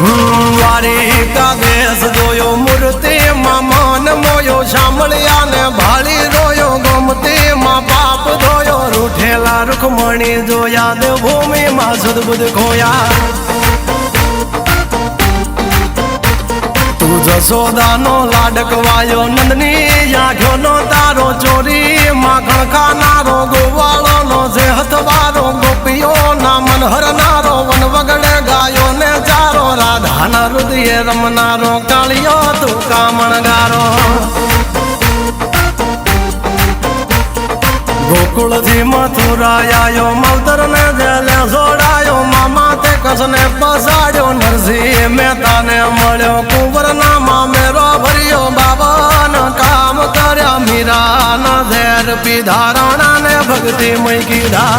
વારી કાગેસ જોયો મૂર્તિ માં મન મોયો સાંભળ્યા ને ભાળી રોયો ગમતી માં પાપ ધોયો રૂઠેલા રૂખમણી જોયા દેવભૂમિ માં સદબુદ્ધ ખોયા તું જશોદાનો લાડકવાયો નંદની આંખો નો તારો ચોરી માખણ ખાનારો ગોવાળો નો જે હથવારો ગોપીઓ ના મન હરનારો વન વગડે ગાયો ને ચારો રાધાના હૃદય રમનારો કાળિયો તું કામણગારો ગોકુળથી મથુરાયો માવતર ને જેલે જોડાયો મામા તે કસને પસાડ્યો નરસિંહ મહેતાને મળ્યો કુંવરના મામેરો ભર્યો બાબન કામ કર્યા મીરાના ઝેર પીધા રાણા ને ભક્તિ મય કીધા